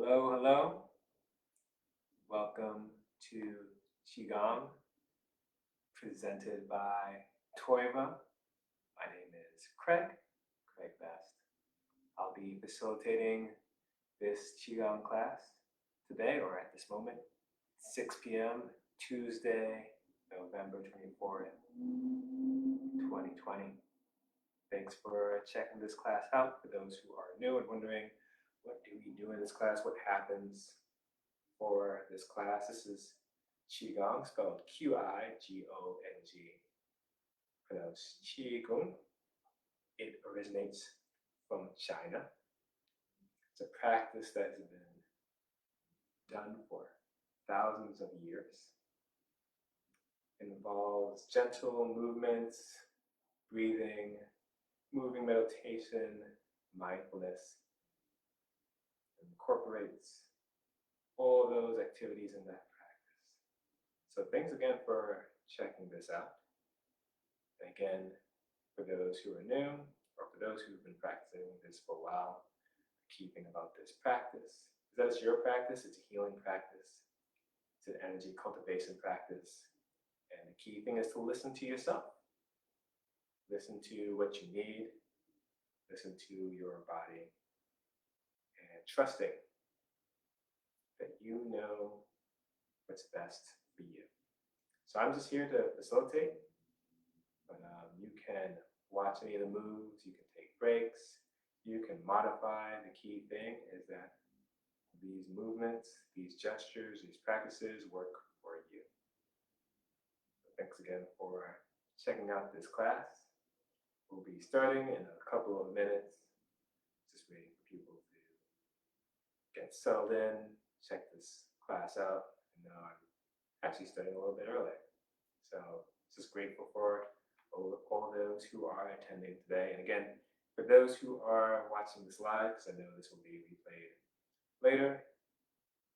Hello, hello. Welcome to Qigong, presented by Toiva. My name is Craig Best. I'll be facilitating this Qigong class today, or at this moment, 6 p.m. Tuesday, November 24th, 2020. Thanks for checking this class out. For those who are new and wondering, what do we do in this class? What happens for this class? This is Qigong, spelled Qigong, pronounced Qigong. It originates from China. It's a practice that has been done for thousands of years. It involves gentle movements, breathing, moving meditation, mindfulness. It incorporates all of those activities in that practice. So thanks again for checking this out. And again, for those who are new, or for those who've been practicing this for a while, the key thing about this practice is that it's your practice, it's a healing practice, it's an energy cultivation practice, and the key thing is to listen to yourself. Listen to what you need, listen to your body, and trusting that you know what's best for you. So I'm just here to facilitate, but you can watch any of the moves, you can take breaks, you can modify. The key thing is that these movements, these gestures, these practices work for you. So thanks again for checking out this class. We'll be starting in a couple of minutes. Just waiting for people to get settled in, check this class out. I know I'm actually starting a little bit early. So just grateful for all those who are attending today. And again, for those who are watching this live, because I know this will be replayed later,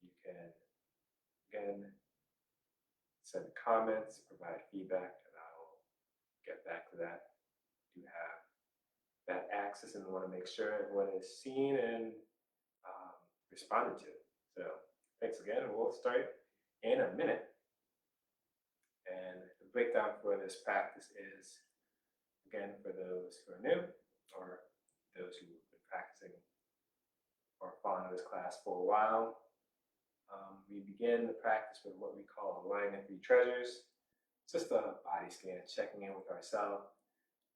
you can, again, send comments, provide feedback, and I'll get back to that. Do have that access and want to make sure everyone is seen and responded to. So thanks again, and we'll start in a minute. And the breakdown for this practice is, again, for those who are new or those who have been practicing or following this class for a while, we begin the practice with what we call alignment three treasures. It's just a body scan, checking in with ourselves,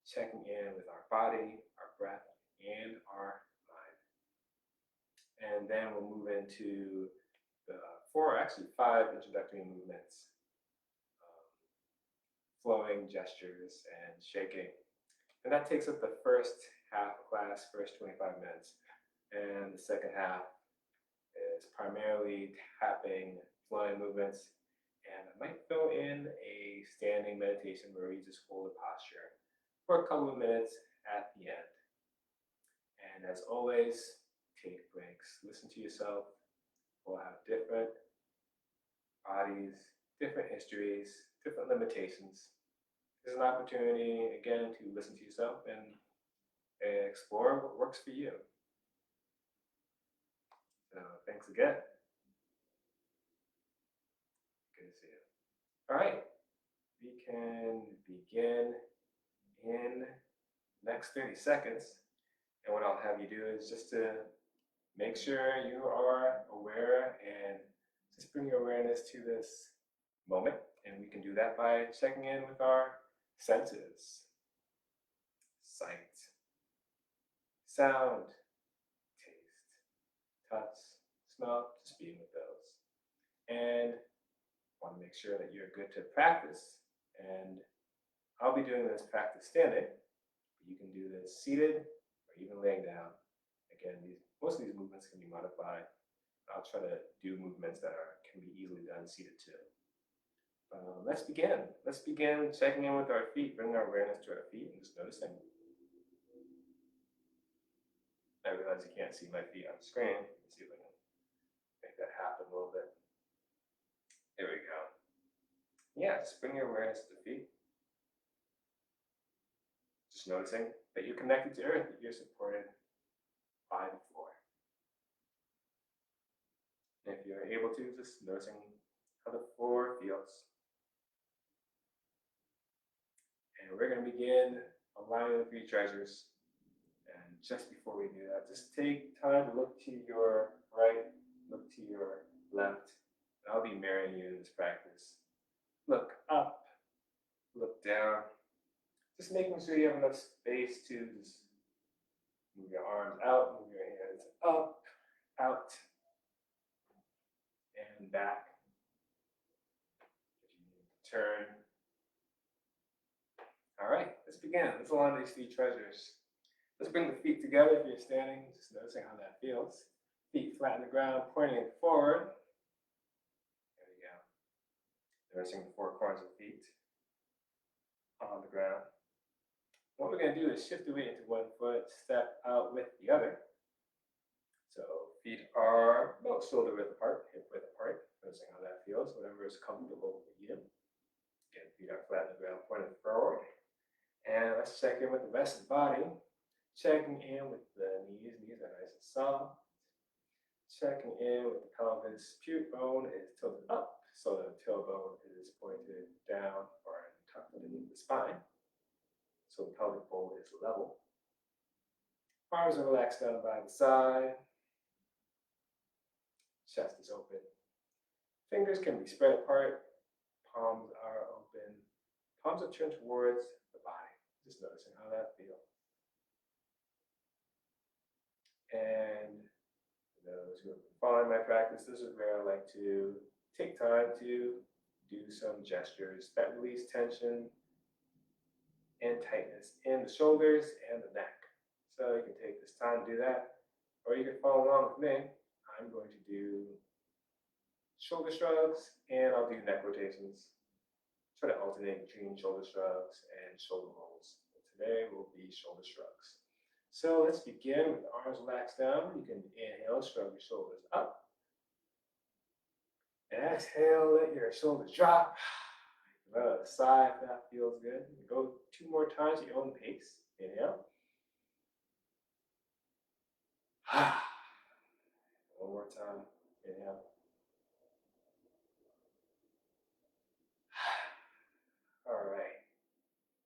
checking in with our body, our breath, and our mind. And then we'll move into the five introductory movements, flowing, gestures, and shaking. And that takes up the first half of class, first 25 minutes. And the second half is primarily tapping, flowing movements. And I might throw in a standing meditation where we just hold a posture for a couple of minutes at the end. And as always, take breaks. Listen to yourself. We'll have different bodies, different histories, different limitations. There's an opportunity, again, to listen to yourself and explore what works for you. So thanks again. Good to see you. All right, we can begin in the next 30 seconds. And what I'll have you do is just to make sure you are aware and just bring your awareness to this moment. And we can do that by checking in with our senses. Sight, sound, taste, touch, smell, just being with those. And I want to make sure that you're good to practice. And I'll be doing this practice standing. You can do this seated or even laying down. Again, most of these movements can be modified. I'll try to do movements that can be easily done seated too. Let's begin. Let's begin checking in with our feet, bringing our awareness to our feet and just noticing. I realize you can't see my feet on the screen. Let's see if I can make that happen a little bit. There we go. Yeah, just bring your awareness to the feet. Just noticing that you're connected to earth, that you're supported by the floor. you're able to, just noticing how the floor feels. And we're going to begin aligning the 3 treasures. And just before we do that, just take time to look to your right, look to your left. And I'll be marrying you in this practice. Look up, look down. Just making sure you have enough space to just move your arms out, move your hands up, out, and back. If you need to turn. All right, let's begin. Let's align these 3 treasures. Let's bring the feet together if you're standing, just noticing how that feels. Feet flat on the ground, pointing forward. There we go. Noticing the 4 corners of the feet on the ground. What we're going to do is shift the weight into one foot, step out with the other. So feet are about shoulder width apart, hip width apart. Noticing how that feels, whatever is comfortable for you. Again, feet are flat on the ground, pointing forward. And let's check in with the rest of the body. Checking in with the knees. Knees are nice and soft. Checking in with the pelvis. Pubic bone is tilted up, so the tailbone is pointed down or tucked underneath the spine. So the pelvic bowl is level. Arms are relaxed down by the side. Chest is open. Fingers can be spread apart. Palms are open. Palms are turned towards the body. Just noticing how that feels. And for those who have been following my practice, this is where I like to take time to do some gestures that release tension and tightness in the shoulders and the neck. So you can take this time to do that, or you can follow along with me. I'm going to do shoulder shrugs and I'll do neck rotations. Try to alternate between shoulder shrugs and shoulder rolls. But today will be shoulder shrugs. So let's begin with the arms relaxed down. You can inhale, shrug your shoulders up. And exhale, let your shoulders drop. Let out a sigh if that feels good. Go 2 more times at your own pace. Inhale. One more time. Inhale. All right.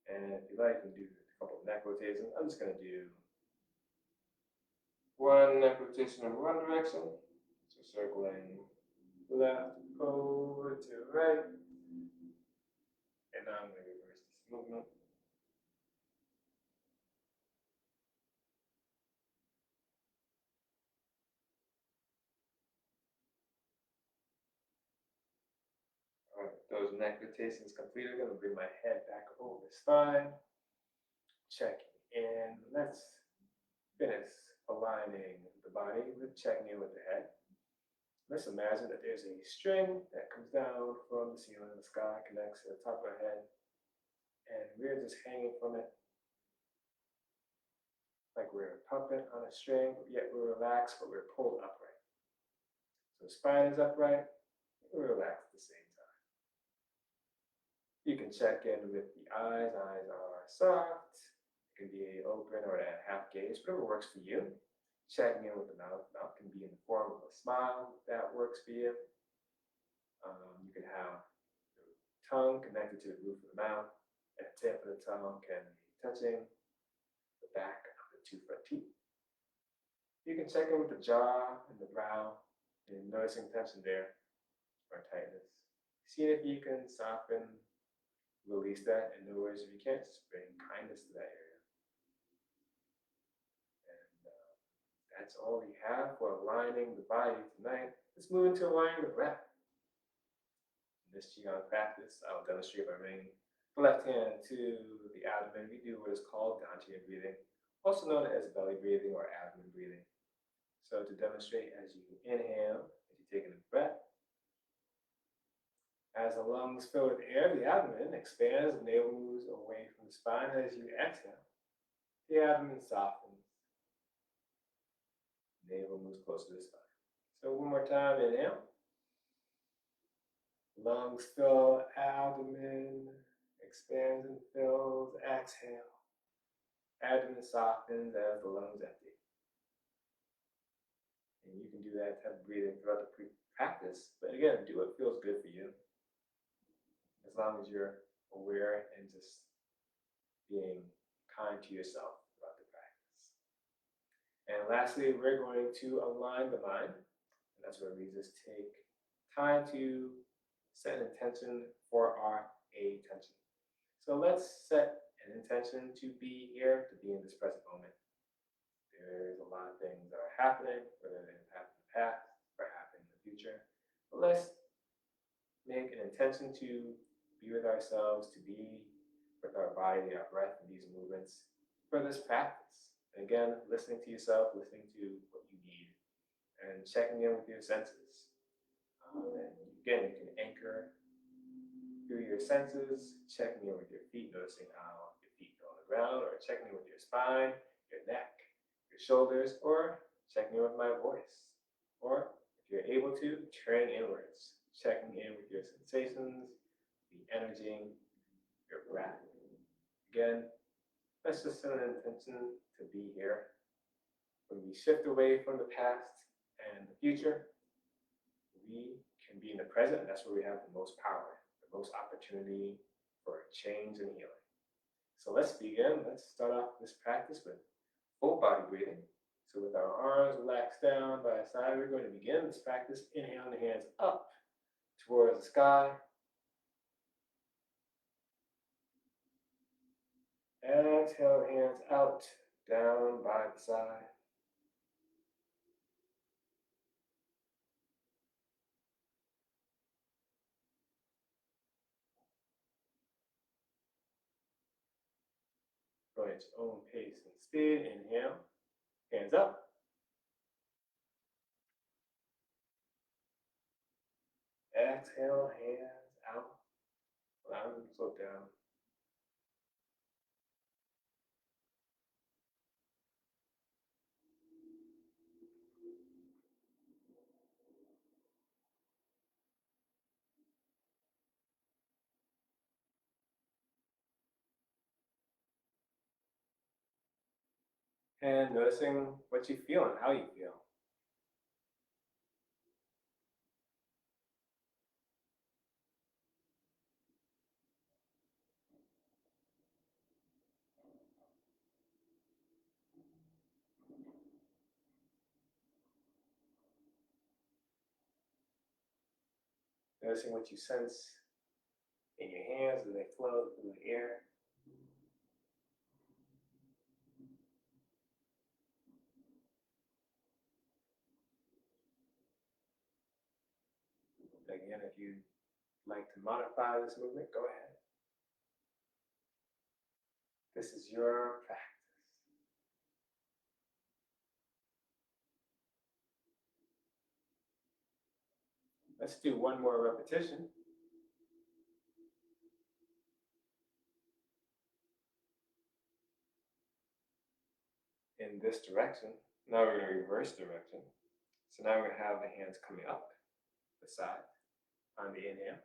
And if you like, you can do a couple of neck rotations. I'm just going to do 1 neck rotation in one direction. So circling left over to right. And now I'm going to reverse this movement. All right, those neck rotations completed. I'm going to bring my head back over the spine. Checking in. Let's finish aligning the body with checking in with the head. Let's imagine that there's a string that comes down from the ceiling. The sky connects to the top of our head. And we're just hanging from it like we're a puppet on a string, yet we're relaxed, but we're pulled upright. So the spine is upright, we're relaxed at the same time. You can check in with the eyes. Eyes are soft. It can be open or at half gaze, whatever works for you. Checking in with the mouth. Mouth can be in the form of a smile, if that works for you. You can have the tongue connected to the roof of the mouth, and the tip of the tongue can be touching the back of the 2 front teeth. You can check in with the jaw and the brow, and noticing tension there or tightness. See if you can soften, release that, and no worries if you can't, just bring kindness to that area. That's all we have for aligning the body tonight. Let's move into aligning the breath. In this Qigong practice, I'll demonstrate by bringing the left hand to the abdomen. We do what is called Dantian breathing, also known as belly breathing or abdomen breathing. So to demonstrate, as you inhale, as you take in a breath, as the lungs fill with air, the abdomen expands, the navel moves away from the spine. As you exhale, the abdomen softens. Navel moves closer to the spine. So one more time, inhale. Lungs fill, abdomen expands and fills. Exhale. Abdomen softens as the lungs empty. And you can do that type of breathing throughout the practice. But again, do what feels good for you. As long as you're aware and just being kind to yourself throughout the practice. And lastly, we're going to align the mind. And that's where we just take time to set an intention for our attention. So let's set an intention to be here, to be in this present moment. There's a lot of things that are happening, whether they've happened in the past or happen in the future. But let's make an intention to be with ourselves, to be with our body, our breath, and these movements for this practice. And again, listening to yourself, listening to what you need, and checking in with your senses. And again, you can anchor through your senses, checking in with your feet, noticing how your feet feel on the ground, or checking in with your spine, your neck, your shoulders, or checking in with my voice. Or if you're able to, turning inwards, checking in with your sensations, the energy, your breath. Again, let's just set an intention to be here. When we shift away from the past and the future, we can be in the present, and that's where we have the most power, the most opportunity for change and healing. So let's begin. Let's start off this practice with full body breathing. So with our arms relaxed down by our side, we're going to begin this practice. Inhaling the hands up towards the sky. Exhale, hands out, down by the side. Go at your own pace and speed. Inhale, hands up. Exhale, hands out. Allow them to float down. And noticing what you feel and how you feel. Noticing what you sense in your hands as they float through the air. Again, if you'd like to modify this movement, go ahead. This is your practice. Let's do one more repetition. In this direction. Now we're going to reverse direction. So now we're going to have the hands coming up the side on the inhale.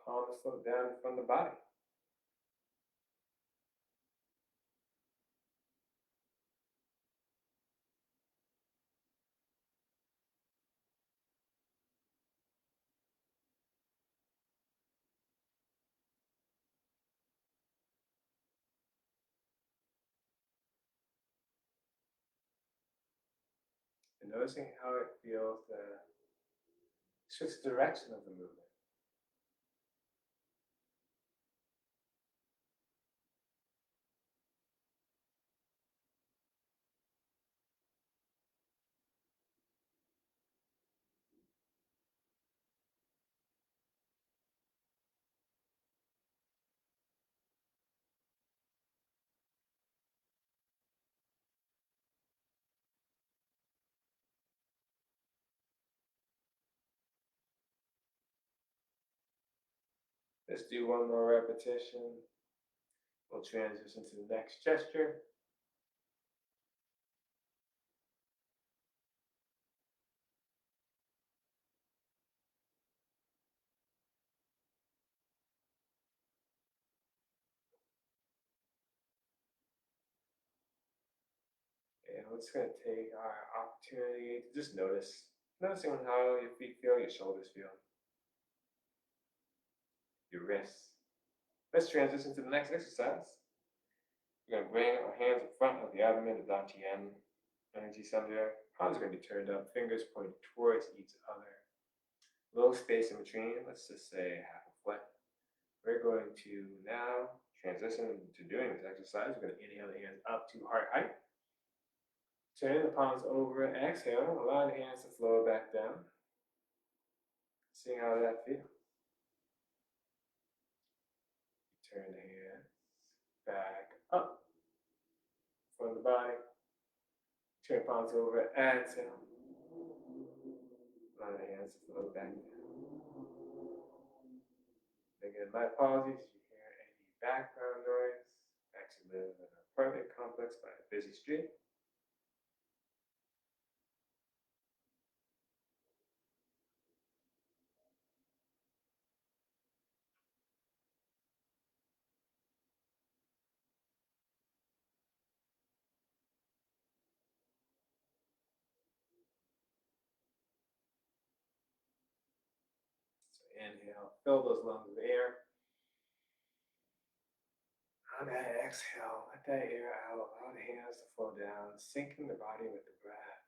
Palms float down from the body. And noticing how it feels to switch the direction of the movement. Let's do one more repetition. We'll transition to the next gesture. just going to take our opportunity to just noticing how your feet feel, your shoulders feel, your wrists. Let's transition to the next exercise. We're going to bring our hands in front of the abdomen, the dantian energy center. Palms are going to be turned up, fingers pointed towards each other. Little space in between, let's just say half a foot. We're going to now transition to doing this exercise. We're going to inhale the hands up to heart height. Turn the palms over, exhale, allow the hands to flow back down. See how that feels. Turn the hands back up from the body. Turn palms over, exhale. Allow the hands to flow back down. Again, my apologies if you hear any background noise. I actually live in an apartment complex by a busy street. Inhale, fill those lungs with air. On that exhale, let that air out, allow the hands to flow down, sinking the body with the breath.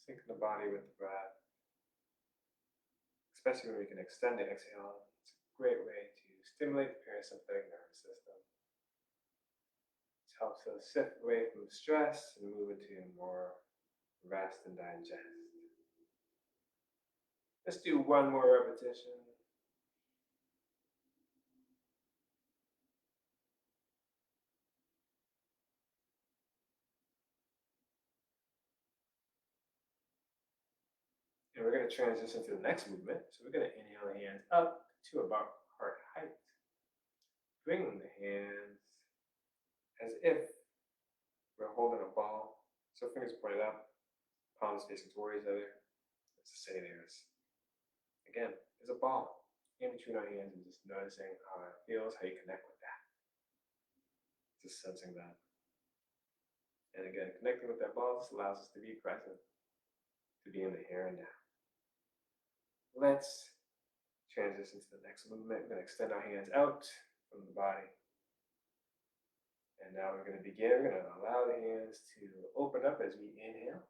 Sinking the body with the breath. Especially when we can extend the exhale, it's a great way to stimulate the parasympathetic nervous system. It helps us shift away from stress and move into more rest and digest. Let's do one more repetition. And we're going to transition to the next movement. So we're going to inhale the hands up to about heart height. Bring the hands as if we're holding a ball. So fingers pointed up, palms facing towards each other. Let's just say there's a ball in between our hands and just noticing how it feels, how you connect with that. Just sensing that. And again, connecting with that ball just allows us to be present, to be in the here and now. Let's transition to the next movement. We're going to extend our hands out from the body. And now we're going to begin. We're going to allow the hands to open up as we inhale.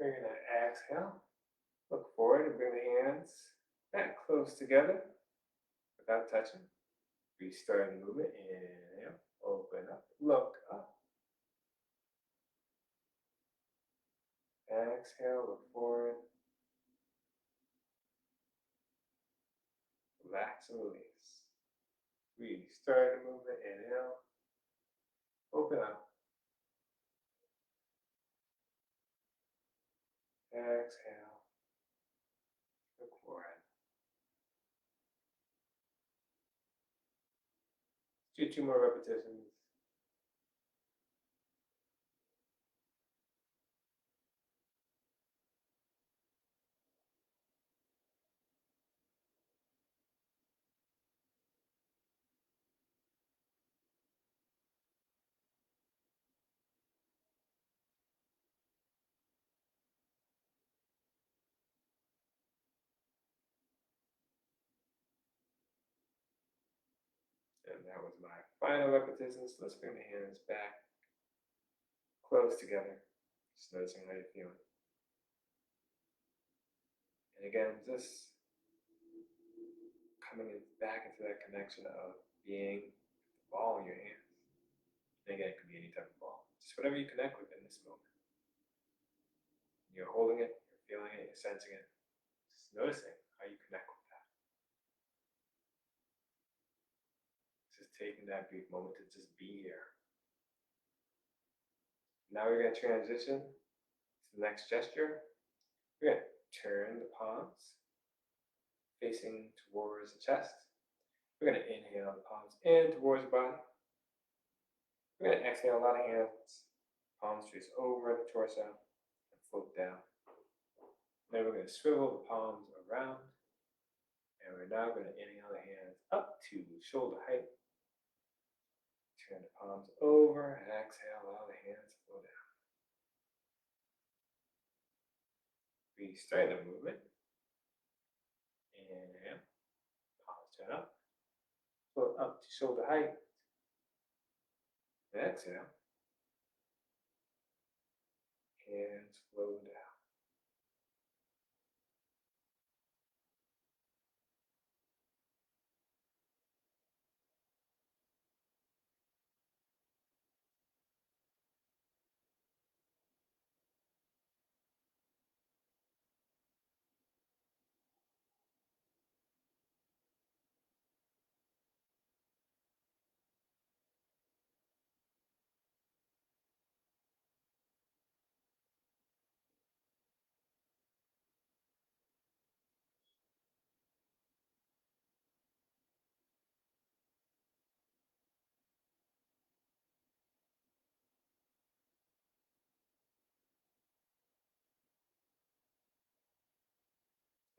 We're going to exhale. Look forward and bring the hands back close together without touching. Restart the movement. Inhale, open up, look up. Exhale, look forward. Relax and release. Restart the movement. Inhale, open up. Exhale, look forward. Do 2 more repetitions. And that was my final repetition. So let's bring the hands back close together. Just noticing how you're feeling. And again, just coming back into that connection of being the ball in your hands. And again, it could be any type of ball. Just whatever you connect with in this moment. You're holding it, you're feeling it, you're sensing it. Just noticing how you connect with that. Just taking that brief moment to just be here. Now we're going to transition to the next gesture. We're going to turn the palms facing towards the chest. We're going to inhale the palms in towards the body. We're going to exhale a lot of hands, palms face over the torso. float down. Then we're going to swivel the palms around. And we're now going to inhale the hands up to shoulder height. Turn the palms over and exhale, allow the hands to flow down. Restart the movement. Inhale, palms turn up. Float up to shoulder height. Exhale. Hands flow down.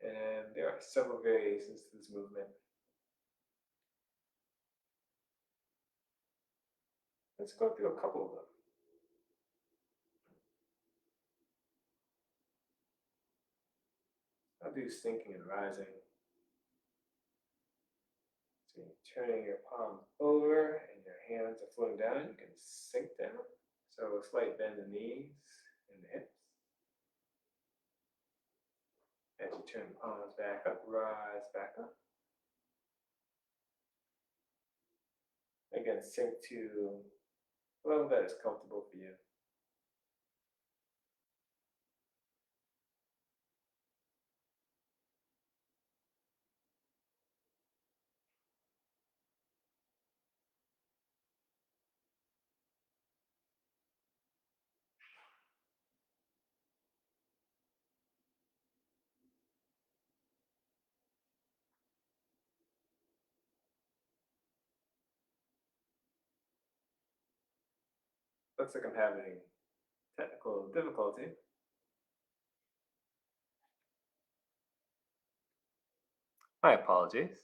And there are several variations to this movement. Let's go through a couple of them. I'll do sinking and rising. So you're turning your palms over and your hands are floating down. You can sink down. So a slight bend in the knees and the hips. As you turn the palms back up, rise back up. Again, sink to a level that is comfortable for you. Looks like I'm having technical difficulty. My apologies.